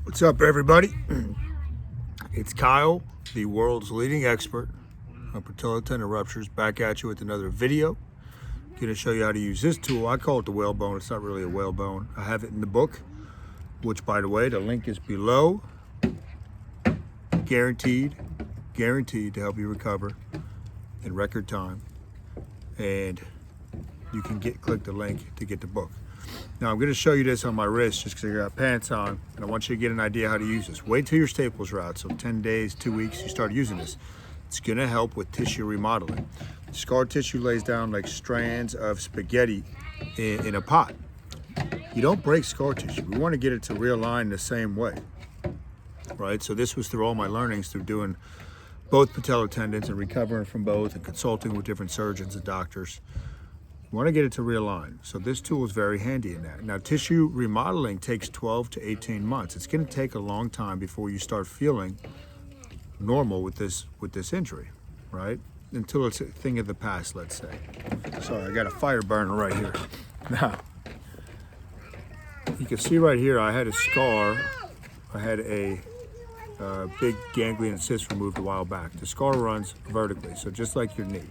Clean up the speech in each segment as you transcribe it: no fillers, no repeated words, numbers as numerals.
What's up, everybody? It's Kyle, the world's leading expert on patellar tendon ruptures, back at you with another video. I'm going to show you how to use this tool. I call it the whale bone. It's not really a whale bone. I have it in the book, which, by the way, the link is below. Guaranteed to help you recover in record time. And you can click the link to get the book. Now I'm going to show you this on my wrist just because I got pants on, and I want you to get an idea how to use this. Wait till your staples are out, so 10 days, 2 weeks, you start using this. It's going to help with tissue remodeling. Scar tissue lays down like strands of spaghetti in a pot. You don't break scar tissue. We want to get it to realign the same way, right? So this was through all my learnings through doing both patellar tendons and recovering from both and consulting with different surgeons and doctors. You want to get it to realign. So this tool is very handy in that. Now, tissue remodeling takes 12 to 18 months. It's going to take a long time before you start feeling normal with this injury, right? Until it's a thing of the past, let's say. Sorry, I got a fire burner right here. Now, you can see right here, I had a scar. I had a big ganglion cyst removed a while back. The scar runs vertically, so just like your knee.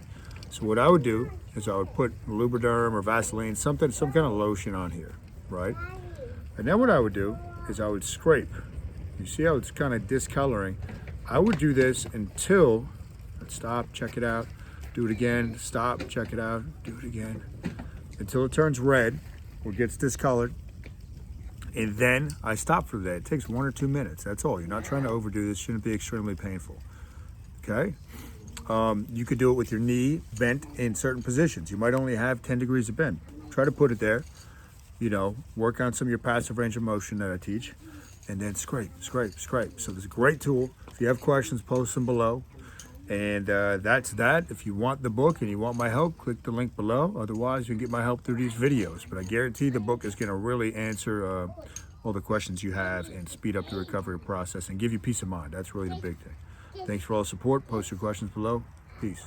So what I would do is I would put Lubriderm or Vaseline, some kind of lotion on here, right? And then what I would do is I would scrape. You see how it's kind of discoloring? I would do this until, let's stop, check it out, do it again, stop, check it out, do it again, until it turns red or gets discolored. And then I stop for the day. It takes 1 or 2 minutes, that's all. You're not trying to overdo this, shouldn't be extremely painful, okay? You could do it with your knee bent in certain positions. You might only have 10 degrees of bend. Try to put it there, work on some of your passive range of motion that I teach, and then scrape. So this is a great tool. If you have questions, post them below. And that's that. If you want the book and you want my help, click the link below. Otherwise, you can get my help through these videos. But I guarantee the book is going to really answer all the questions you have and speed up the recovery process and give you peace of mind. That's really the big thing. Thanks for all the support. Post your questions below. Peace.